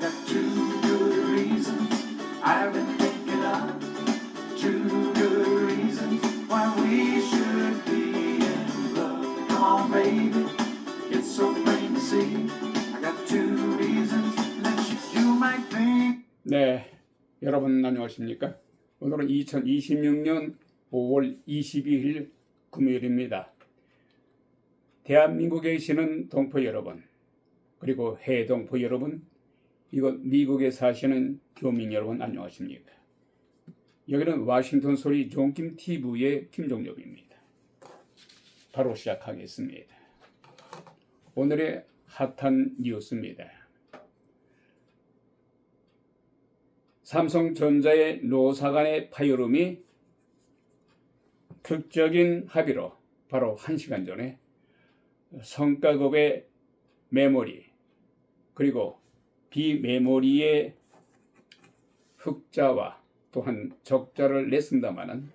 got two good reasons I've been thinking of. Two good reasons why we should be in love. Come on, baby, it's so plain to see. I got two reasons that you might think. 네, 여러분 안녕하십니까? 오늘은 2026년 5월 22일 금요일입니다. 대한민국에 계시는 동포 여러분, 그리고 해외 동포 여러분, 이곳 미국에 사시는 교민 여러분 안녕하십니까? 여기는 워싱턴 소리 존킴 TV의 김종엽입니다. 바로 시작하겠습니다. 오늘의 핫한 뉴스입니다. 삼성전자의 노사 간의 파이룸이 극적인 합의로 바로 1시간 전에 성가급의 메모리 그리고 비메모리의 흑자와 또한 적자를 냈습니다마는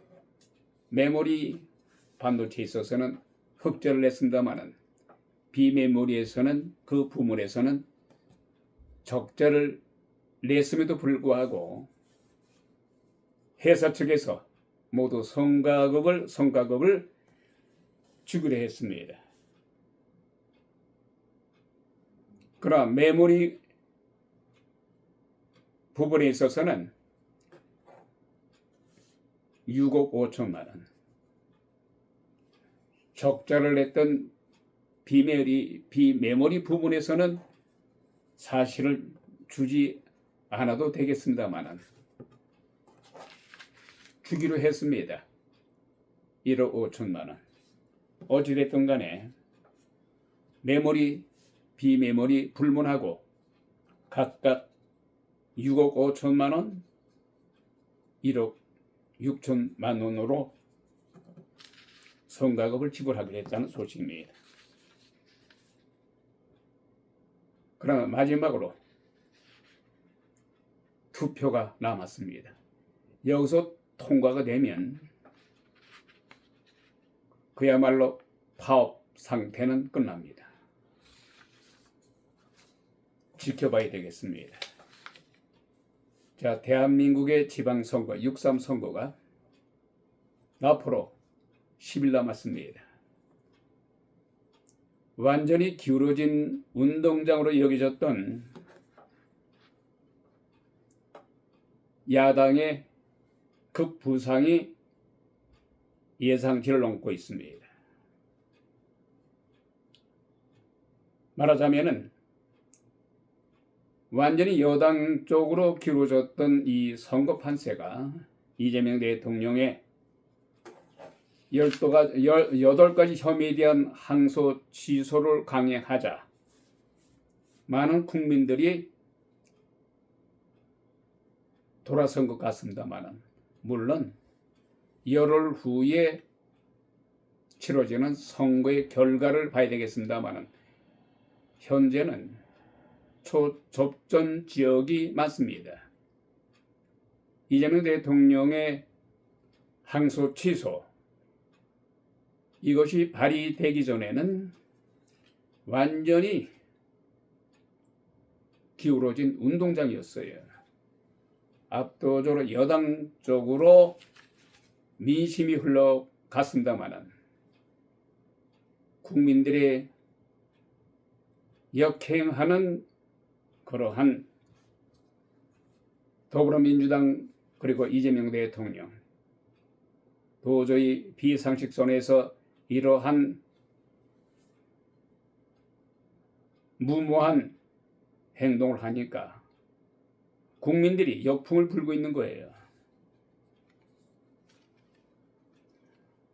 메모리 반도체에 있어서는 흑자를 냈습니다마는 비메모리에서는 그 부문에서는 적자를 냈음에도 불구하고 회사 측에서 모두 성과급을 주기로 했습니다. 그러나 메모리 부분에 있어서는 6억 5천만 원, 적자를 냈던 비메모리 부분에서는 사실을 주지 않아도 되겠습니다만은 주기로 했습니다. 1억 5천만 원. 어찌됐든 간에 메모리, 비메모리 불문하고 각각 6억 5천만 원, 1억 6천만 원으로 성과급을 지불하기로 했다는 소식입니다. 그러나 마지막으로 투표가 남았습니다. 여기서 통과가 되면 그야말로 파업 상태는 끝납니다. 지켜봐야 되겠습니다. 자, 대한민국의 지방선거 6.3 선거가 앞으로 10일 남았습니다. 완전히 기울어진 운동장으로 여겨졌던 야당의 극부상이 예상치를 넘고 있습니다. 말하자면은 완전히 여당 쪽으로 기울어졌던 이 선거 판세가 이재명 대통령의 8가지 혐의에 대한 항소 취소를 강행하자 많은 국민들이 돌아선 것 같습니다만, 물론 열흘 후에 치러지는 선거의 결과를 봐야 되겠습니다만, 현재는 초접전 지역이 많습니다. 이재명 대통령의 항소 취소, 이것이 발의되기 전에는 완전히 기울어진 운동장이었어요. 압도적으로 여당 쪽으로 민심이 흘러갔습니다마는 국민들의 역행하는 그러한 더불어민주당 그리고 이재명 대통령 도저히 비상식선에서 이러한 무모한 행동을 하니까 국민들이 역풍을 불고 있는 거예요.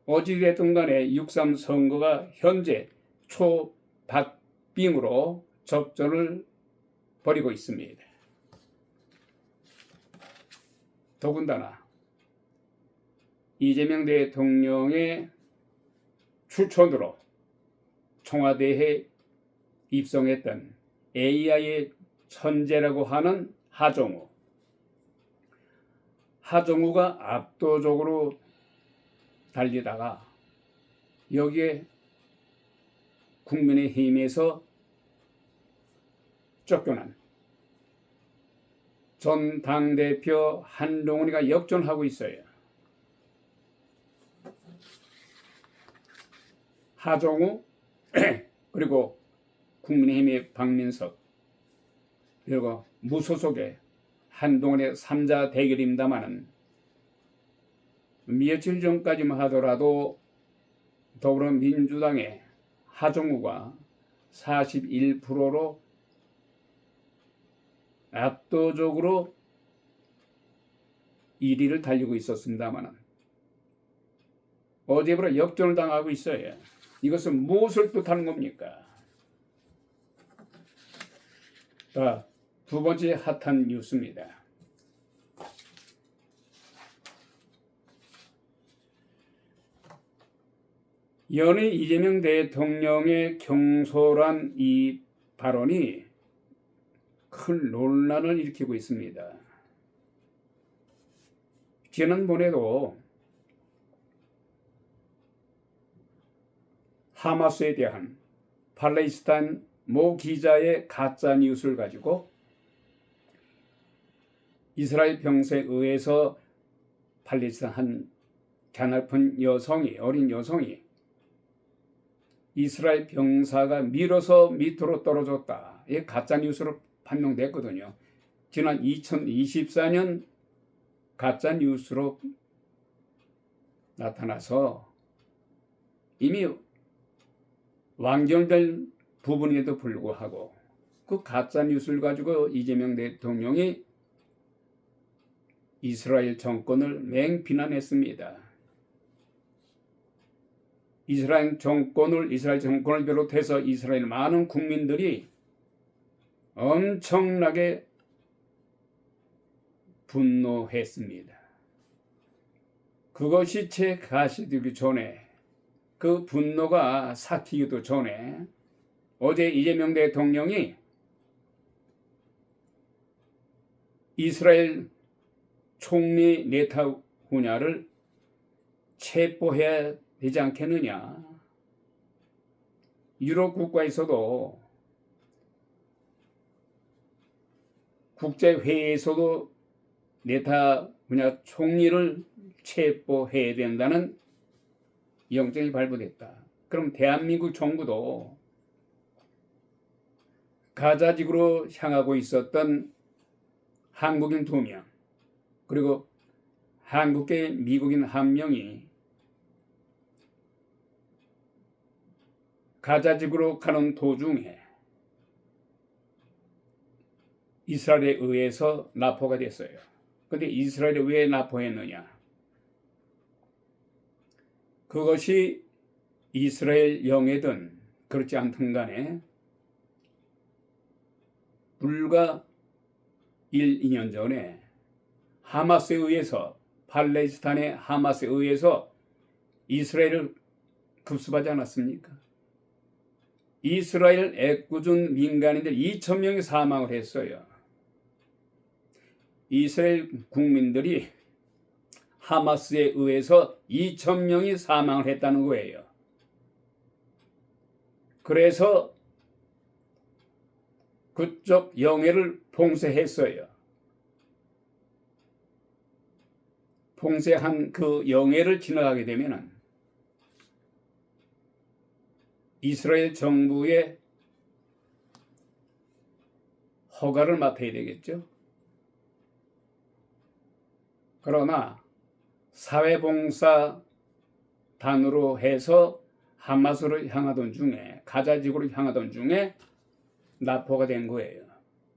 어찌됐든 간에 6.3 선거가 현재 초박빙으로 접전을 벌이고 있습니다. 더군다나 이재명 대통령의 추천으로 청와대에 입성했던 AI의 천재라고 하는 하정우가 압도적으로 달리다가 여기에 국민의힘에서 쫓겨난 전 당대표 한동훈이가 역전하고 있어요. 하정우 그리고 국민의힘의 박민석 그리고 무소속의 한동훈의 3자 대결입니다마는 며칠 전까지만 하더라도 더불어민주당의 하정우가 41%로 압도적으로 1위를 달리고 있었습니다만 어제부터 역전을 당하고 있어요. 이것은 무엇을 뜻하는 겁니까? 자, 두 번째 핫한 뉴스입니다. 연일 이재명 대통령의 경솔한 이 발언이 큰 논란을 일으키고 있습니다. 지난번에도 하마스에 대한 팔레스타인 모 기자의 가짜 뉴스를 가지고 이스라엘 병사에 의해서 팔레스타인 한 가냘픈 여성이 어린 여성이 이스라엘 병사가 밀어서 밑으로 떨어졌다. 이게 가짜 뉴스로 판명됐거든요. 지난 2024년 가짜 뉴스로 나타나서 이미 완결된 부분에도 불구하고 그 가짜 뉴스를 가지고 이재명 대통령이 이스라엘 정권을 맹비난했습니다. 이스라엘 정권을 비롯해서 이스라엘 많은 국민들이 엄청나게 분노했습니다. 그것이 채 가시되기 전에 그 분노가 삭히기도 전에 어제 이재명 대통령이 이스라엘 총리 네타냐후를 체포해야 되지 않겠느냐. 유럽 국가에서도 국제회의에서도 네타냐 총리를 체포해야 된다는 영장이 발부됐다. 그럼 대한민국 정부도 가자지구로 향하고 있었던 한국인 2명 그리고 한국계 미국인 1명이 가자지구로 가는 도중에 이스라엘에 의해서 납포가 됐어요. 그런데 이스라엘에 왜 납포했느냐? 그것이 이스라엘 영해든 그렇지 않든 간에 불과 1, 2년 전에 하마스에 의해서 팔레스타인의 하마스에 의해서 이스라엘을 급습하지 않았습니까? 이스라엘 애꿎은 민간인들 2,000명이 사망을 했어요. 이스라엘 국민들이 하마스에 의해서 2,000명이 사망을 했다는 거예요. 그래서 그쪽 영해를 봉쇄했어요. 봉쇄한 그 영해를 지나가게 되면은 이스라엘 정부의 허가를 맡아야 되겠죠. 그러나 사회봉사단으로 해서 하마스로 향하던 중에 가자지구로 향하던 중에 납포가 된 거예요.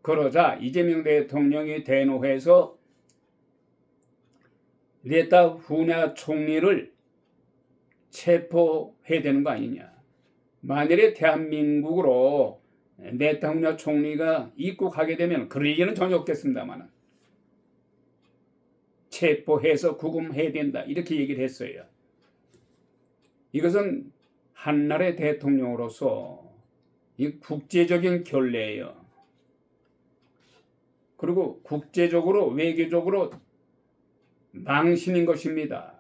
그러자 이재명 대통령이 대노해서 네타냐후 총리를 체포해야 되는 거 아니냐. 만일에 대한민국으로 네타냐후 총리가 입국하게 되면 그럴 일은 전혀 없겠습니다만 체포해서 구금해야 된다 이렇게 얘기를 했어요. 이것은 한나라의 대통령으로서 이 국제적인 결례예요. 그리고 국제적으로 외교적으로 망신인 것입니다.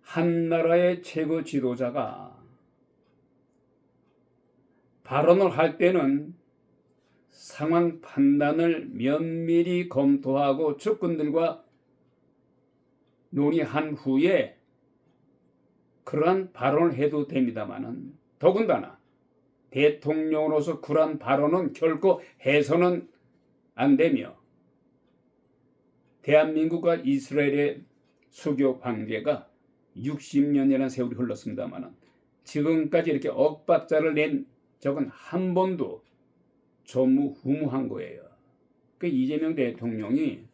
한 나라의 최고 지도자가 발언을 할 때는 상황 판단을 면밀히 검토하고 측근들과 논의한 후에 그러한 발언을 해도 됩니다만은 더군다나 대통령으로서 그러한 발언은 결코 해서는 안 되며 대한민국과 이스라엘의 수교 관계가 60년이라는 세월이 흘렀습니다만은 지금까지 이렇게 엇박자를 낸 적은 한 번도 전무후무한 거예요. 그 이재명 대통령이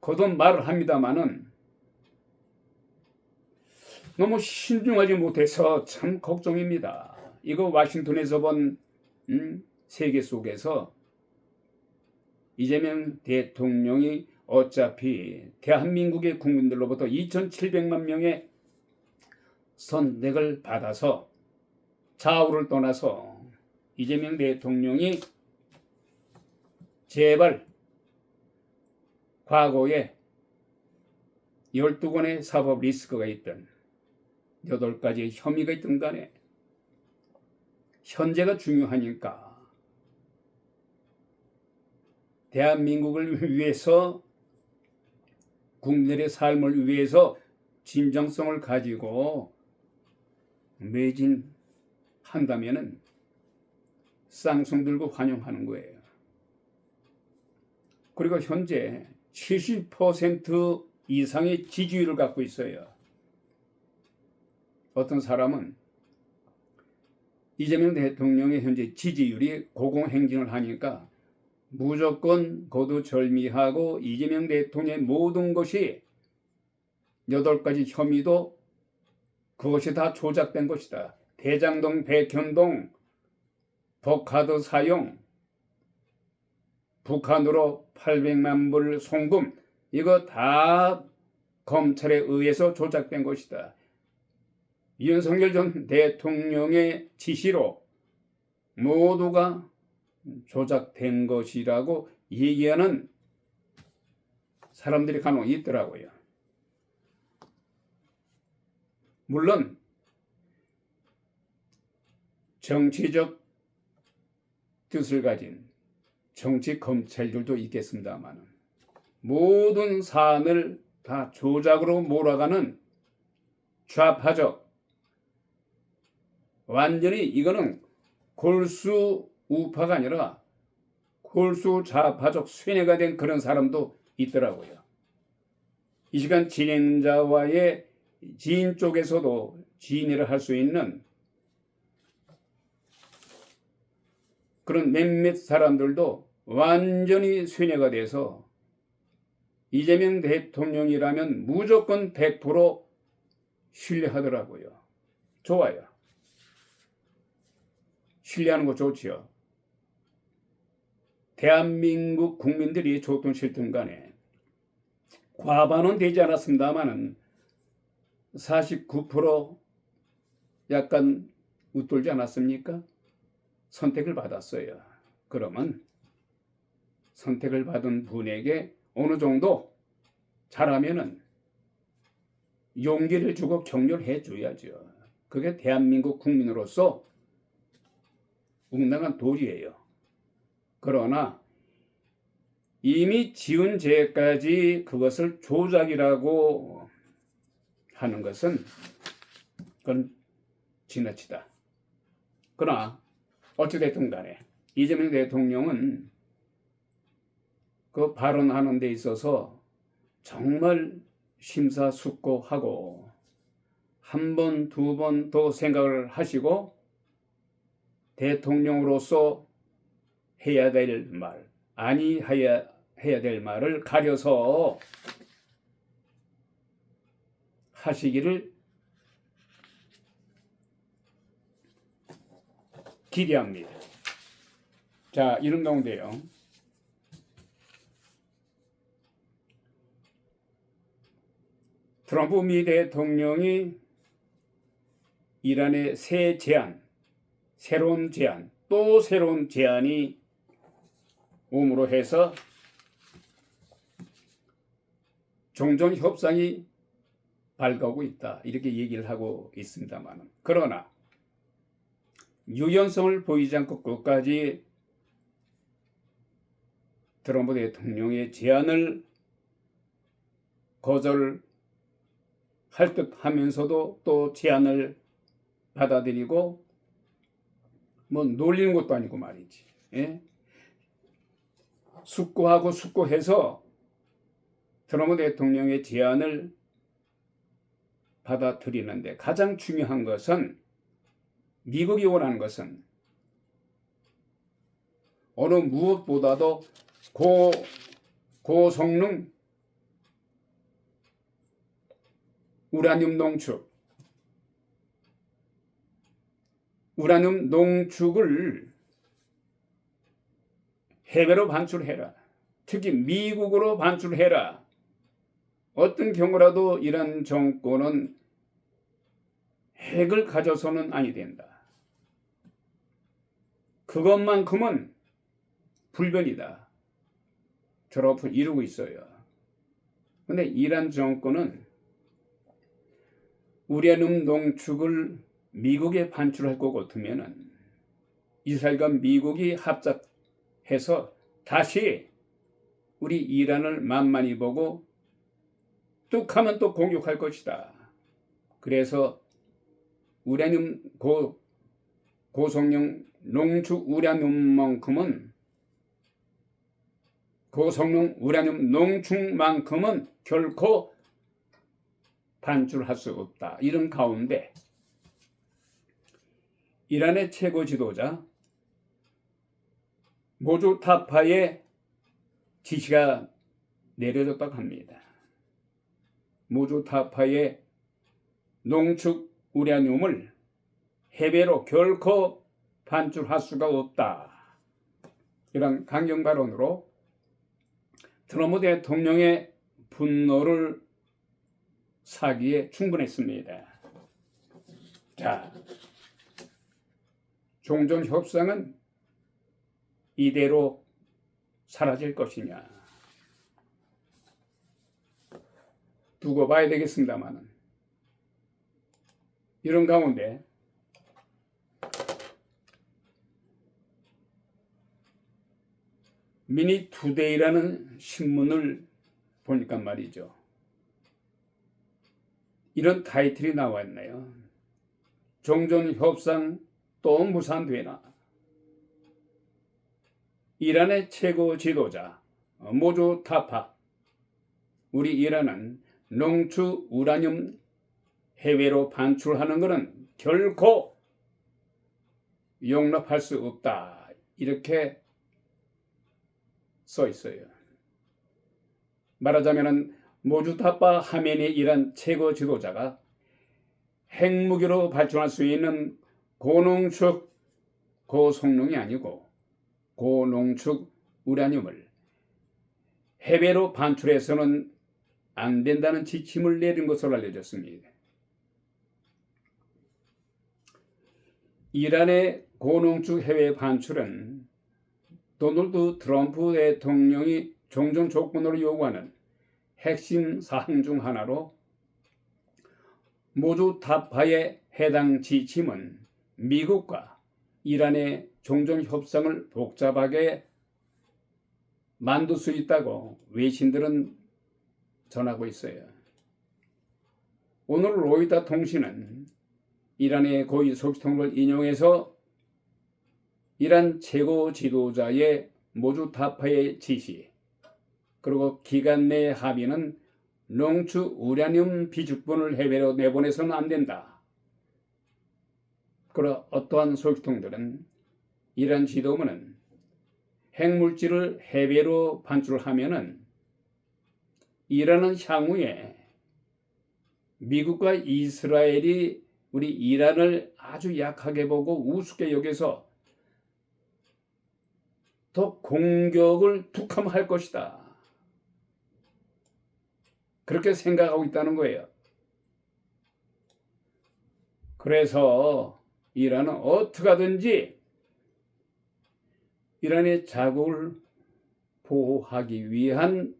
거듭 말을 합니다만은 너무 신중하지 못해서 참 걱정입니다. 이거 워싱턴에서 본 세계 속에서 이재명 대통령이 어차피 대한민국의 국민들로부터 2,700만 명의 선택을 받아서 좌우를 떠나서 이재명 대통령이 제발 과거에 12건의 사법 리스크가 있던 8가지의 혐의가 있던 간에 현재가 중요하니까 대한민국을 위해서 국민들의 삶을 위해서 진정성을 가지고 매진한다면은 쌍송 들고 환영하는 거예요. 그리고 현재 70% 이상의 지지율을 갖고 있어요. 어떤 사람은 이재명 대통령의 현재 지지율이 고공행진을 하니까 무조건 거두절미하고 이재명 대통령의 모든 것이 8가지 혐의도 그것이 다 조작된 것이다. 대장동, 백현동, 법카드 사용, 북한으로 800만 불 송금, 이거 다 검찰에 의해서 조작된 것이다. 윤석열 전 대통령의 지시로 모두가 조작된 것이라고 얘기하는 사람들이 간혹 있더라고요. 물론 정치적 뜻을 가진 정치 검찰들도 있겠습니다만 모든 사안을 다 조작으로 몰아가는 좌파적, 완전히 이거는 골수 우파가 아니라 골수 좌파적 쇠뇌가 된 그런 사람도 있더라고요. 이 시간 진행자와의 지인 쪽에서도 지인이라 할 수 있는 그런 몇몇 사람들도 완전히 쇠뇌가 돼서 이재명 대통령이라면 무조건 100% 신뢰하더라고요. 좋아요. 신뢰하는 거 좋지요. 대한민국 국민들이 좋든 싫든 간에 과반은 되지 않았습니다만은 49% 약간 웃돌지 않았습니까? 선택을 받았어요. 그러면 선택을 받은 분에게 어느 정도 잘하면은 용기를 주고 격려를 해줘야죠. 그게 대한민국 국민으로서 응당한 도리예요. 그러나 이미 지은 죄까지 그것을 조작이라고 하는 것은 그건 지나치다. 그러나 어찌됐든 간에 이재명 대통령은 그 발언하는 데 있어서 정말 심사숙고하고 한 번, 두 번 더 생각을 하시고 대통령으로서 해야 될 말, 해야 될 말을 가려서 하시기를 기대합니다. 자, 이런 가운데요. 트럼프 미 대통령이 이란의 새 제안, 새로운 제안, 또 새로운 제안이 옴으로 해서 종전 협상이 밝아오고 있다. 이렇게 얘기를 하고 있습니다만, 그러나 유연성을 보이지 않고 끝까지 트럼프 대통령의 제안을 거절할 듯 하면서도 또 제안을 받아들이고 뭐 놀리는 것도 아니고 말이지. 예? 숙고하고 숙고해서 트럼프 대통령의 제안을 받아들이는데 가장 중요한 것은 미국이 원하는 것은 어느 무엇보다도 고성능 우라늄 농축을 해외로 반출해라. 특히 미국으로 반출해라. 어떤 경우라도 이런 정권은 핵을 가져서는 아니 된다. 그것만큼은 불변이다. 저렇게 이루고 있어요. 근데 이란 정권은 우라늄 농축을 미국에 반출할 것 같으면은 이스라엘과 미국이 합작해서 다시 우리 이란을 만만히 보고 뚝하면 또 공격할 것이다. 그래서 우라늄 고성능 농축 우라늄만큼은 고성능 우라늄 농축만큼은 결코 반출할 수 없다. 이런 가운데 이란의 최고 지도자 모주타파의 지시가 내려졌다고 합니다. 모주타파의 농축 우라늄을 해외로 결코 반출할 수가 없다. 이런 강경 발언으로 트럼프 대통령의 분노를 사기에 충분했습니다. 자, 종전 협상은 이대로 사라질 것이냐? 두고 봐야 되겠습니다만은 이런 가운데 미니투데이라는 신문을 보니까 말이죠. 이런 타이틀이 나왔네요. 종전협상 또 무산되나? 이란의 최고 지도자 모주타파 우리 이란은 농축 우라늄 해외로 반출하는 것은 결코 용납할 수 없다. 이렇게 써 있어요. 말하자면 모주타파 하메니 이란 최고 지도자가 핵무기로 발전할 수 있는 고농축 고성능이 아니고 고농축 우라늄을 해외로 반출해서는 안 된다는 지침을 내린 것으로 알려졌습니다. 이란의 고농축 해외 반출은 도널드 트럼프 대통령이 종전 조건으로 요구하는 핵심 사항 중 하나로 모주타파의 해당 지침은 미국과 이란의 종전 협상을 복잡하게 만들 수 있다고 외신들은 전하고 있어요. 오늘 로이터 통신은 이란의 고위 소식통을 인용해서 이란 최고 지도자의 모주타파의 지시 그리고 기간 내 합의는 농축 우라늄 비축분을 해외로 내보내서는 안 된다. 그러 어떠한 소식통들은 이란 지도부는 핵물질을 해외로 반출하면은 이란은 향후에 미국과 이스라엘이 우리 이란을 아주 약하게 보고 우습게 여겨서 더 공격을 툭하면 것이다. 그렇게 생각하고 있다는 거예요. 그래서 이란은 어떻게 하든지 이란의 자국을 보호하기 위한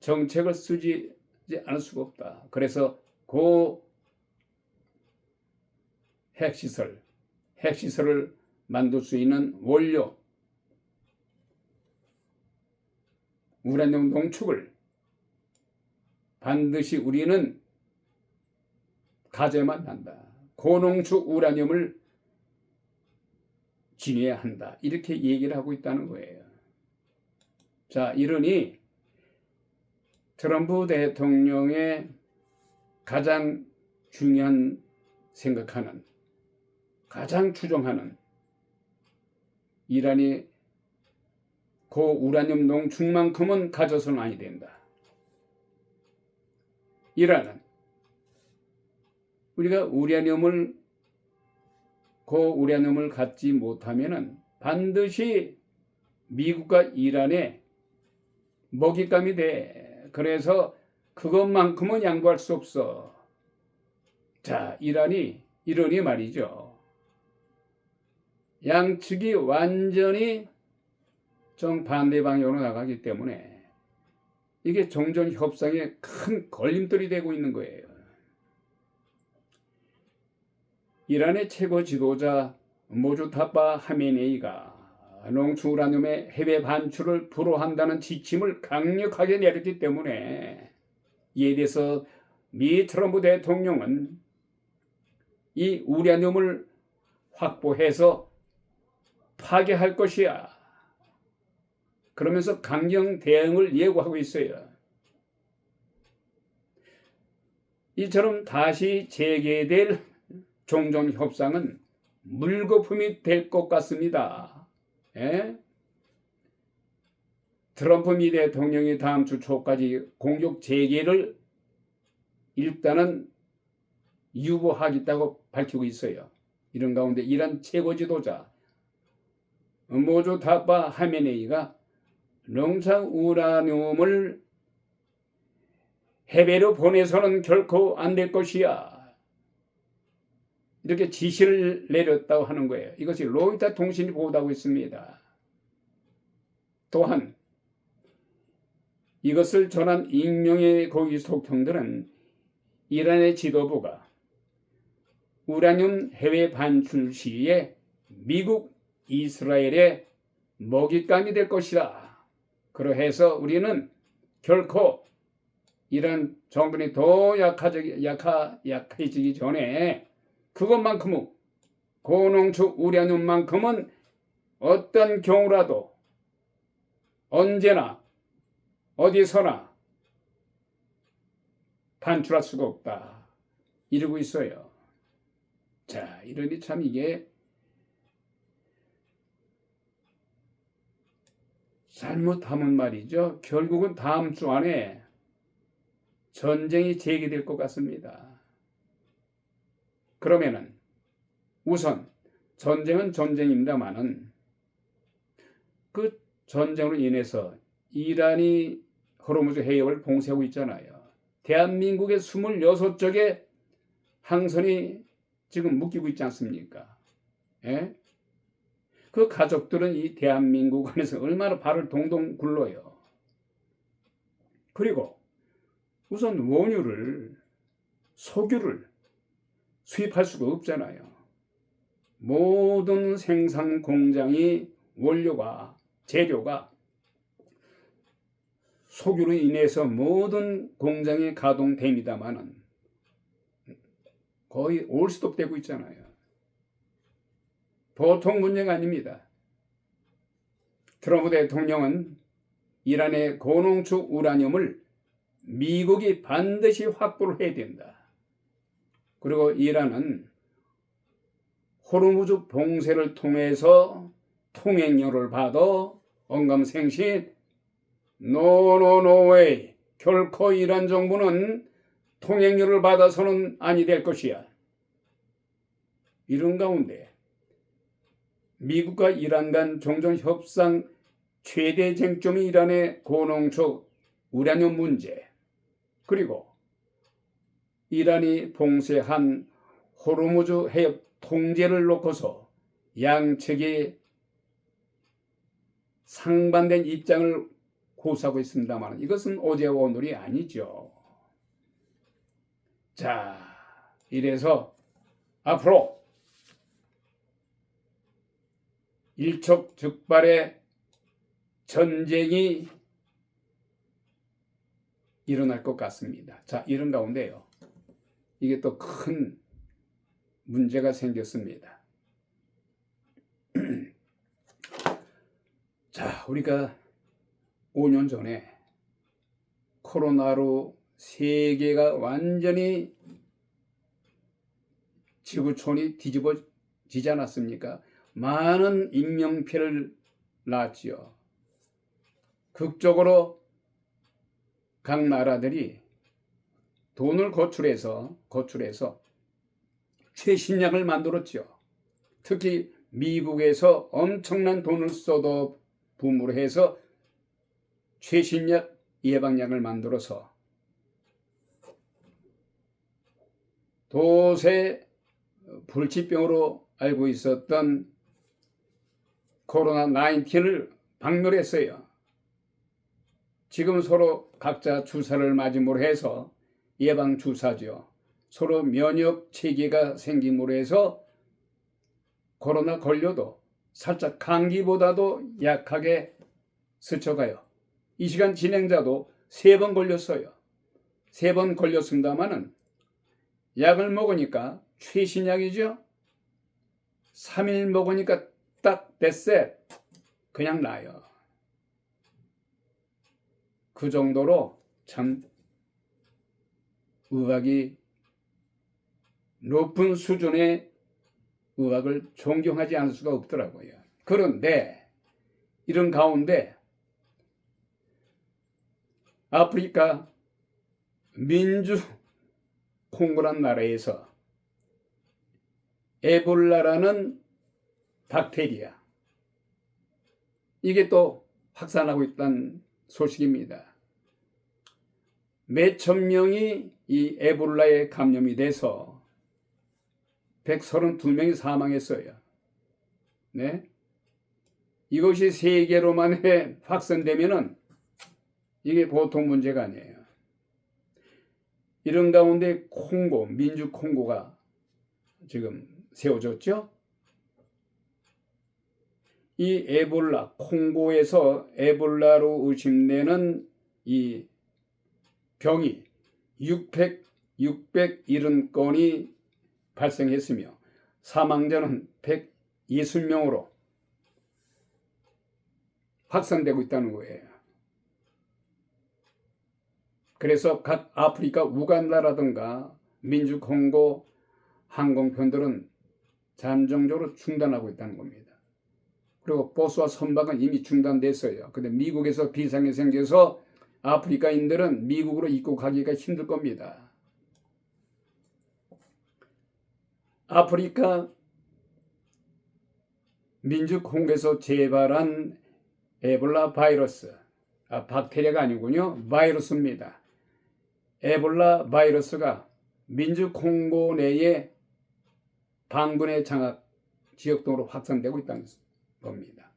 정책을 쓰지 않을 수가 없다. 그래서 핵시설, 핵시설을 만들 수 있는 원료 우라늄 농축을 반드시 우리는 가져야만 한다. 고농축 우라늄을 지녀야 한다. 이렇게 얘기를 하고 있다는 거예요. 자, 이러니 트럼프 대통령의 가장 중요한 생각하는, 가장 추종하는 이란이 고우라늄 농축만큼은 가져서는 아니 된다. 이란은 우리가 고우라늄을 갖지 못하면은 반드시 미국과 이란의 먹잇감이 돼. 그래서 그것만큼은 양보할 수 없어. 자, 이러니 말이죠. 양측이 완전히 정반대 방향으로 나가기 때문에 이게 종전 협상에 큰 걸림돌이 되고 있는 거예요. 이란의 최고 지도자 모주타바 하메네이가 농축 우라늄의 해외 반출을 불허한다는 지침을 강력하게 내렸기 때문에 이에 대해서 미 트럼프 대통령은 이 우라늄을 확보해서 파괴할 것이야. 그러면서 강경 대응을 예고하고 있어요. 이처럼 다시 재개될 종전 협상은 물거품이 될 것 같습니다. 예? 트럼프 미 대통령이 다음 주 초까지 공격 재개를 일단은 유보하겠다고 밝히고 있어요. 이런 가운데 이란 최고 지도자 모조타바 하메네이가 농축 우라늄을 해외로 보내서는 결코 안 될 것이야. 이렇게 지시를 내렸다고 하는 거예요. 이것이 로이터 통신이 보도하고 있습니다. 또한 이것을 전한 익명의 고위 속통들은 이란의 지도부가 우라늄 해외 반출 시에 미국, 이스라엘의 먹잇감이 될 것이다. 그러해서 우리는 결코 이란 정권이 더 약해지기 전에 그것만큼은 고농축 우라늄만큼은 어떤 경우라도 언제나 어디서나 반출할 수가 없다. 이러고 있어요. 자, 이러니 참 이게 잘못하면 말이죠. 결국은 다음 주 안에 전쟁이 재개될 것 같습니다. 그러면은 우선 전쟁은 전쟁입니다만은 그 전쟁으로 인해서 이란이 호르무즈 해협을 봉쇄하고 있잖아요. 대한민국의 26쪽의 항선이 지금 묶이고 있지 않습니까? 예? 그 가족들은 이 대한민국 안에서 얼마나 발을 동동 굴러요. 그리고 우선 원유를, 석유를 수입할 수가 없잖아요. 모든 생산 공장이 원료가, 재료가 석유로 인해서 모든 공장이 가동됩니다만은 거의 올스톱 되고 있잖아요. 보통 문제가 아닙니다. 트럼프 대통령은 이란의 고농축 우라늄을 미국이 반드시 확보를 해야 된다. 그리고 이란은 호르무즈 봉쇄를 통해서 통행료를 받아 언감생신 노노노웨이 결코 이란 정부는 통행료를 받아서는 아니 될 것이야. 이런 가운데 미국과 이란 간 종전 협상 최대 쟁점이 이란의 고농축 우라늄 문제, 그리고 이란이 봉쇄한 호르무즈 해협 통제를 놓고서 양측이 상반된 입장을 고수하고 있습니다만 이것은 어제와 오늘이 아니죠. 자, 이래서 앞으로 일촉즉발의 전쟁이 일어날 것 같습니다. 자, 이런 가운데요, 이게 또 큰 문제가 생겼습니다. 자, 우리가 5년 전에 코로나로 세계가 완전히 지구촌이 뒤집어지지 않았습니까? 많은 인명피해를 낳았지요. 극적으로 각 나라들이 돈을 거출해서 최신약을 만들었죠. 특히 미국에서 엄청난 돈을 쏟아 붐으로 해서 최신약 예방약을 만들어서 도세 불치병으로 알고 있었던 코로나19를 박멸했어요. 지금 서로 각자 주사를 맞음으로 해서 예방 주사죠. 서로 면역 체계가 생김으로 해서 코로나 걸려도 살짝 감기보다도 약하게 스쳐가요. 이 시간 진행자도 3번 걸렸어요. 3번 걸렸습니다마는 약을 먹으니까 최신약이죠. 3일 먹으니까 딱 됐어. 그냥 나요. 그 정도로 참 의학이 높은 수준의 의학을 존경하지 않을 수가 없더라고요. 그런데 이런 가운데 아프리카 민주 콩고란 나라에서 에볼라라는 박테리아, 이게 또 확산하고 있다는 소식입니다. 몇천 명이 이 에볼라에 감염이 돼서 132명이 사망했어요. 네? 이것이 세계로만 확산되면은 이게 보통 문제가 아니에요. 이런 가운데 콩고, 민주 콩고가 지금 세워졌죠? 이 에볼라, 콩고에서 에볼라로 의심되는 이 병이 670건이 발생했으며 사망자는 160명으로 확산되고 있다는 거예요. 그래서 각 아프리카 우간다라든가 민주콩고 항공편들은 잠정적으로 중단하고 있다는 겁니다. 그리고 버스와 선박은 이미 중단됐어요. 근데 미국에서 비상이 생겨서 아프리카인들은 미국으로 입국하기가 힘들 겁니다. 아프리카 민주콩고에서 재발한 에볼라 바이러스, 박테리아가 아니군요. 바이러스입니다. 에볼라 바이러스가 민주콩고 내에 반군의 장악 지역 등으로 확산되고 있다는 겁니다.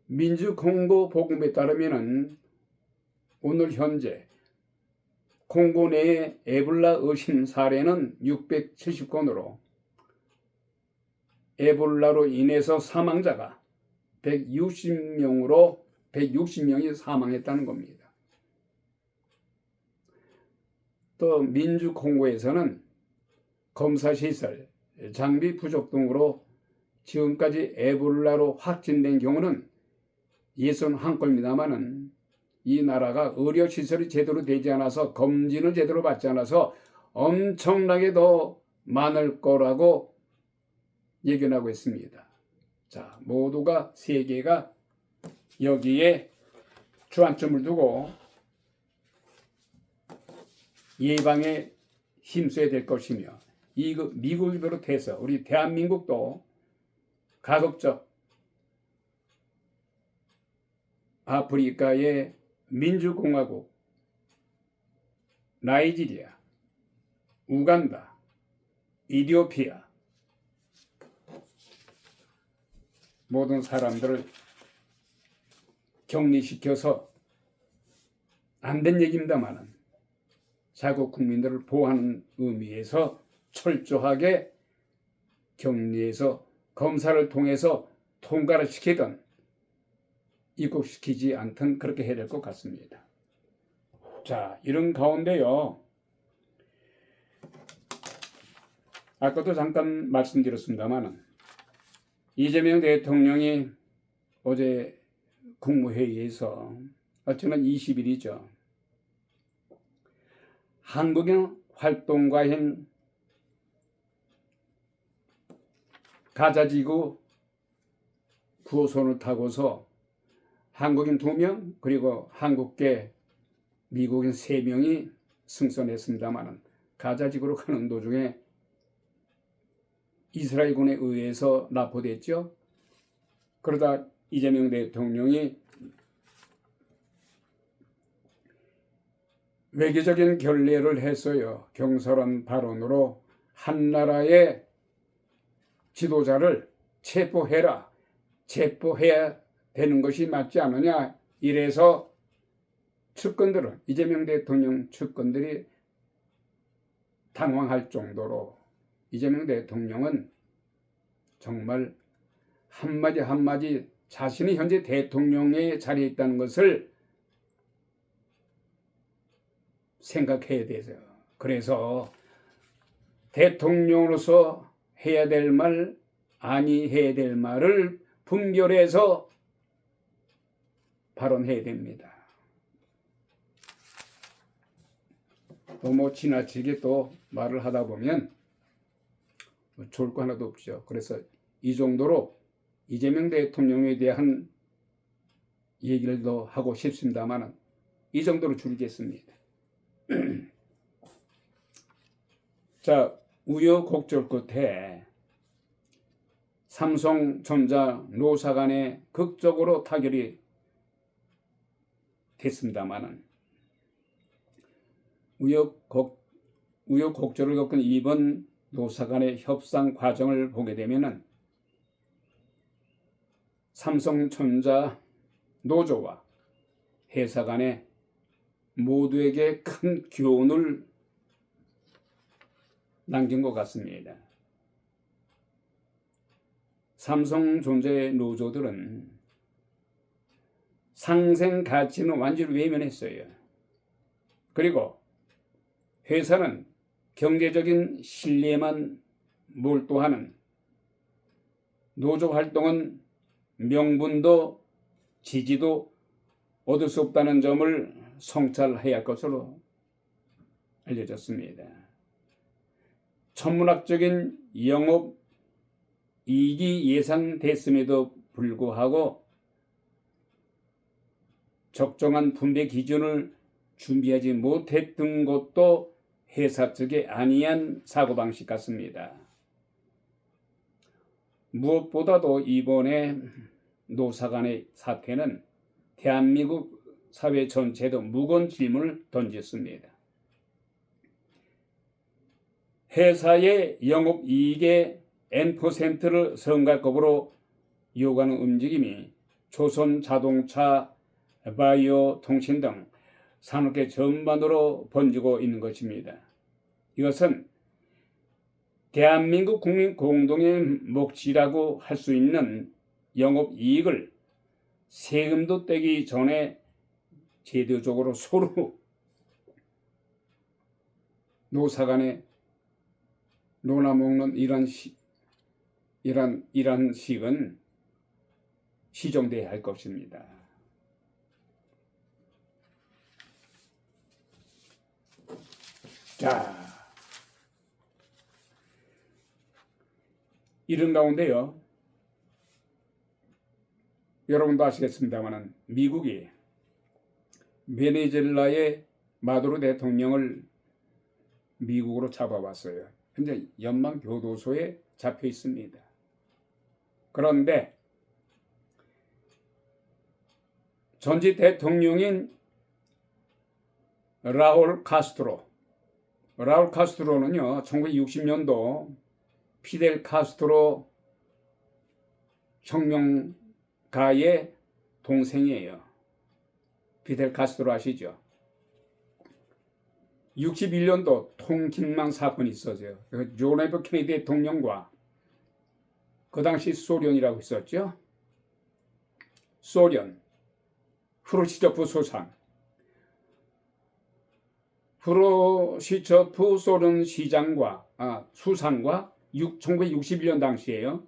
민주콩고 보건부에 따르면 오늘 현재 콩고 내의 에볼라 의심 사례는 670건으로 에볼라로 인해서 사망자가 160명이 사망했다는 겁니다. 또 민주콩고에서는 검사시설, 장비 부족 등으로 지금까지 에볼라로 확진된 경우는 61건입니다만은 이 나라가 의료시설이 제대로 되지 않아서 검진을 제대로 받지 않아서 엄청나게 더 많을 거라고 예견하고 있습니다. 자, 모두가 세계가 여기에 주안점을 두고 예방에 힘써야 될 것이며 이거 미국을 비롯해서 우리 대한민국도 가급적 아프리카의 민주공화국, 나이지리아, 우간다, 이디오피아 모든 사람들을 격리시켜서 안 된 얘기입니다만은 자국 국민들을 보호하는 의미에서 철저하게 격리해서 검사를 통해서 통과를 시키든 입국시키지 않든 그렇게 해야 될 것 같습니다. 자, 이런 가운데요. 아까도 잠깐 말씀드렸습니다만 이재명 대통령이 어제 국무회의에서 지난 20일이죠. 한국인 활동가인 가자지구 9호선을 타고서 한국인 2명 그리고 한국계 미국인 3명이 승선했습니다만 가자지구로 가는 도중에 이스라엘군에 의해서 납포됐죠. 그러다 이재명 대통령이 외교적인 결례를 했어요. 경솔한 발언으로 한 나라의 지도자를 체포해라. 체포해야 되는 것이 맞지 않느냐. 이래서 측근들은 이재명 대통령 측근들이 당황할 정도로 이재명 대통령은 정말 한마디 한마디 자신이 현재 대통령의 자리에 있다는 것을 생각해야 되죠. 그래서 대통령으로서 해야 될 말, 아니 해야 될 말을 분별해서 발언해야 됩니다. 또 지나치게 또 말을 하다 보면 좋을 거 하나도 없죠. 그래서 이 정도로 이재명 대통령에 대한 얘기를 더 하고 싶습니다만 이 정도로 줄이겠습니다. 자, 우여곡절 끝에 삼성전자 노사 간에 극적으로 타결이 됐습니다만 우여곡절을 겪은 이번 노사 간의 협상 과정을 보게 되면은 삼성전자 노조와 회사 간에 모두에게 큰 교훈을 남긴 것 같습니다. 삼성전자의 노조들은 상생 가치는 완전히 외면했어요. 그리고 회사는 경제적인 신뢰만 몰두하는 노조 활동은 명분도 지지도 얻을 수 없다는 점을 성찰해야 할 것으로 알려졌습니다. 천문학적인 영업 이익이 예상됐음에도 불구하고 적정한 분배 기준을 준비하지 못했던 것도 회사 측의 안이한 사고방식 같습니다. 무엇보다도 이번에 노사 간의 사태는 대한민국 사회 전체도 무거운 질문을 던졌습니다. 회사의 영업이익의 N%를 선각급으로 요구하는 움직임이 조선자동차, 바이오 통신 등 산업계 전반으로 번지고 있는 것입니다. 이것은 대한민국 국민 공동의 몫이라고 할 수 있는 영업이익을 세금도 떼기 전에 제도적으로 서로 노사 간에 놀아먹는 이런 식은 시정돼야 할 것입니다. 자, 이런 가운데요. 여러분도 아시겠습니다만 미국이 베네수엘라의 마두로 대통령을 미국으로 잡아왔어요. 현재 연방교도소에 잡혀 있습니다. 그런데 전직 대통령인 라울 카스트로는요 1960년도 피델 카스트로 혁명가의 동생이에요. 피델 카스트로 아시죠? 61년도 통kin망 사건이 있었어요. 존 F 케네디 대통령과 그 당시 소련이라고 있었죠. 소련, 후르시초프 수상. 후르시초프 소련 수상과 1961년 당시에요.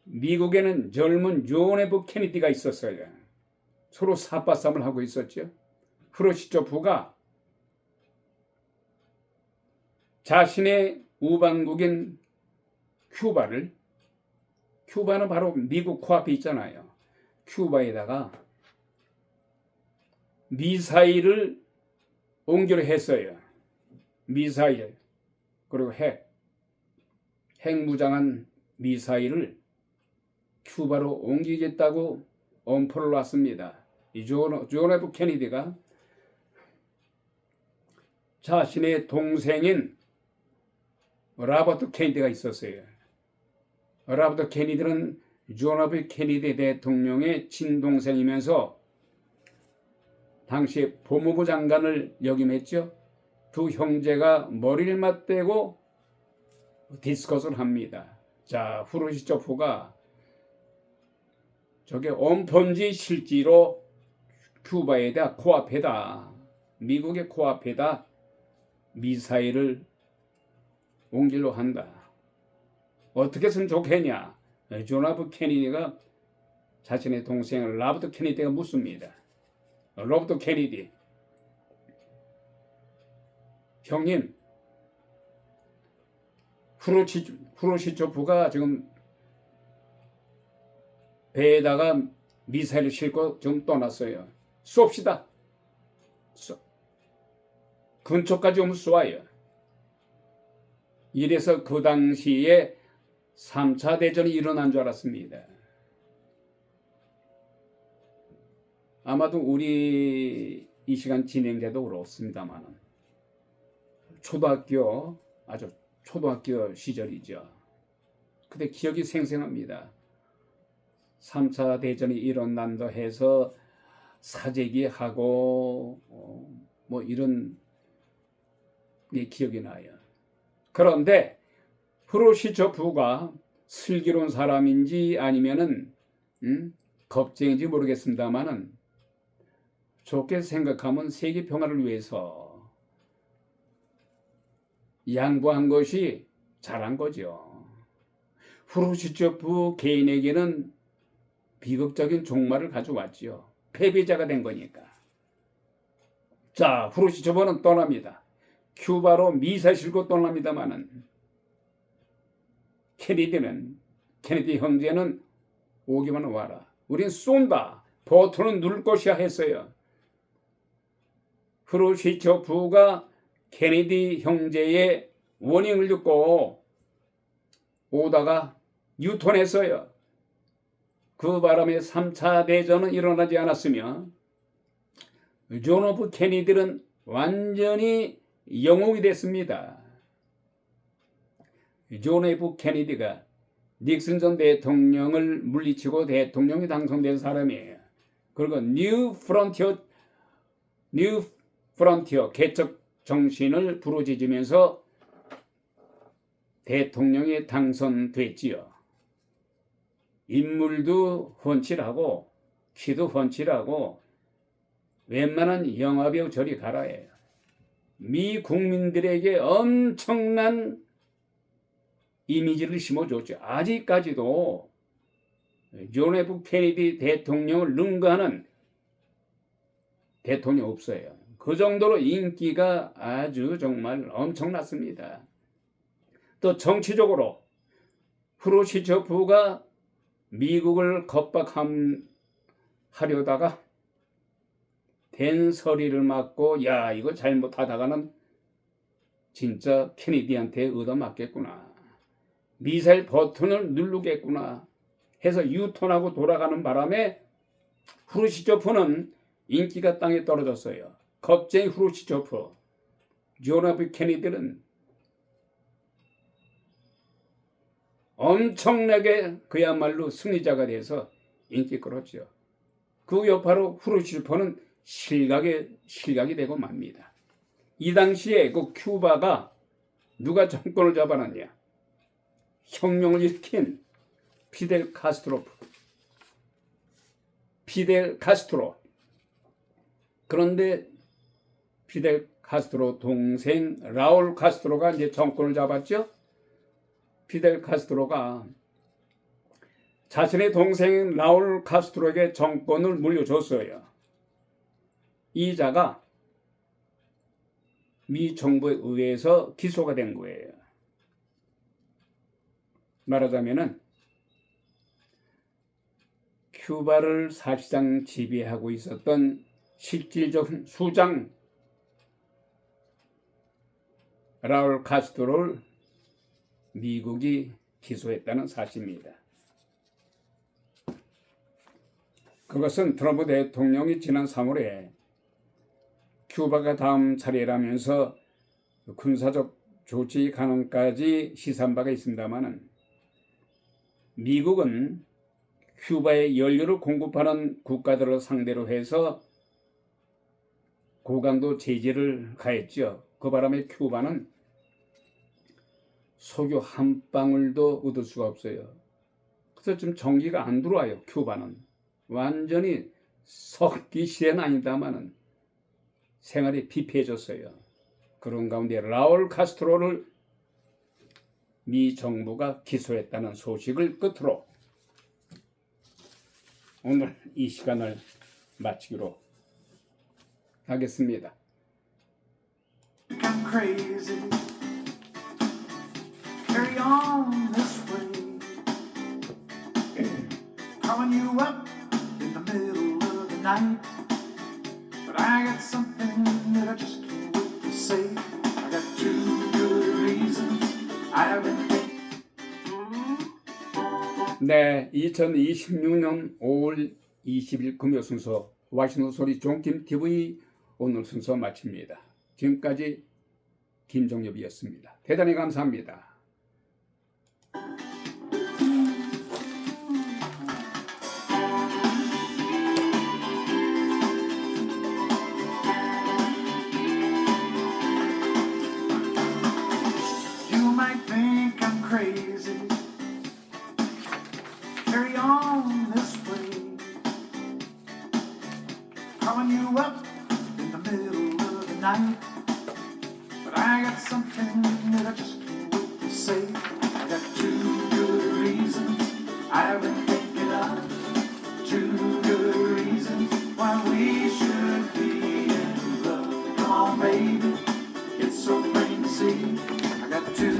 미국에는 젊은 존 F 케네디가 있었어요. 서로 삿바싸움을 하고 있었죠. 후르시초프가 자신의 우방국인 큐바는 바로 미국 코앞에 있잖아요. 큐바에다가 미사일을 옮기려 했어요. 미사일, 그리고 핵무장한 미사일을 큐바로 옮기겠다고 엄포를 놨습니다. 이 존 F 케네디가 자신의 동생인 로버트 케네디가 있었어요. 로버트 케네디는 존 F 케네디 대통령의 친동생이면서 당시 법무부 장관을 역임했죠. 두 형제가 머리를 맞대고 디스커스를 합니다. 자, 후르시초프가 저게 엄폰지 실제로 큐바에다 코앞에다, 미국의 코앞에다 미사일을 옮기려 한다. 어떻게 했으면 좋겠냐? 존 F 케네디가 자신의 동생을 로버트 케네디가 묻습니다. 로버트 케네디, 형님, 후르시초프가 지금 배에다가 미사일을 싣고 좀 떠났어요. 쏩시다. 근처까지 오면 쏘아요. 이래서 그 당시에 3차 대전이 일어난 줄 알았습니다. 아마도 우리 이 시간 진행자도 그렇습니다만 아주 초등학교 시절이죠. 그때 기억이 생생합니다. 3차 대전이 일어난다 해서 사재기하고 뭐 이런 게 기억이 나요. 그런데 후르시초프가 슬기로운 사람인지 아니면은 겁쟁인지 모르겠습니다만은 좋게 생각하면 세계 평화를 위해서 양보한 것이 잘한 거죠. 후르시초프 개인에게는 비극적인 종말을 가져왔지요. 패배자가 된 거니까. 자, 후르시초프는 떠납니다. 큐바로 미사일 싣고 떠납니다만은 케네디 형제는 오기만 와라. 우린 쏜다. 버튼은 누를 것이야 했어요. 후르시초프가 케네디 형제의 워닝을 듣고 오다가 유턴했어요. 그 바람에 3차 대전은 일어나지 않았으며 존 F 케네디는 완전히 영웅이 됐습니다. 존 F 케네디가 닉슨 전 대통령을 물리치고 대통령이 당선된 사람이에요. 그리고 뉴 프론티어 개척 정신을 부르짖으면서 대통령에 당선됐지요. 인물도 훤칠하고 키도 훤칠하고 웬만한 영화배우 저리 가라예요. 미 국민들에게 엄청난 이미지를 심어줬죠. 아직까지도 존 F 케네디 대통령을 능가하는 대통령 없어요. 그 정도로 인기가 아주 정말 엄청났습니다. 또 정치적으로 후르시초프가 미국을 겁박하려다가 된서리를 맞고 야 이거 잘못하다가는 진짜 케네디한테 얻어맞겠구나. 미사일 버튼을 누르겠구나 해서 유턴하고 돌아가는 바람에 후르시초프는 인기가 땅에 떨어졌어요. 겁쟁이 후르시초프, 존 F 케네디는 엄청나게 그야말로 승리자가 돼서 인기 끌었죠. 그 여파로 후르시초프는 실각이 되고 맙니다. 이 당시에 그 큐바가 누가 정권을 잡아놨냐? 혁명을 일으킨 피델 카스트로. 피델 카스트로. 그런데 피델 카스트로 동생 라울 카스트로가 이제 정권을 잡았죠. 피델 카스트로가 자신의 동생 라울 카스트로에게 정권을 물려줬어요. 이 자가 미 정부에 의해서 기소가 된 거예요. 말하자면은 큐바를 사실상 지배하고 있었던 실질적 수장 라울 카스트로를 미국이 기소했다는 사실입니다. 그것은 트럼프 대통령이 지난 3월에 큐바가 다음 차례라면서 군사적 조치 가능까지 시사한 바가 있습니다만, 미국은 큐바에 연료를 공급하는 국가들을 상대로 해서 고강도 제재를 가했죠. 그 바람에 큐바는 석유 한 방울도 얻을 수가 없어요. 그래서 지금 전기가 안 들어와요. 큐바는 완전히 석기 시대는 아닙니다만은 생활이 피폐해졌어요. 그런 가운데 라울 카스트로를 미 정부가 기소했다는 소식을 끝으로 오늘 이 시간을 마치기로 하겠습니다. I'm crazy. Carry on this way. Calling you up in the middle of the night. But I got something that I just can't wait to say. I got two good reasons I've been thinking. 네, 2026년 5월 20일 금요 순서 와시노 소리 종김 TV 오늘 순서 마칩니다. 지금까지 김종엽이었습니다. 대단히 감사합니다. You might think I'm crazy. Carry on this way. Calling you up in the middle of the night. But I got something that I just can't wait to say. I got two good reasons I've been thinking of. Two good reasons why we should be in love. Come on, baby, it's so plain to see. I got two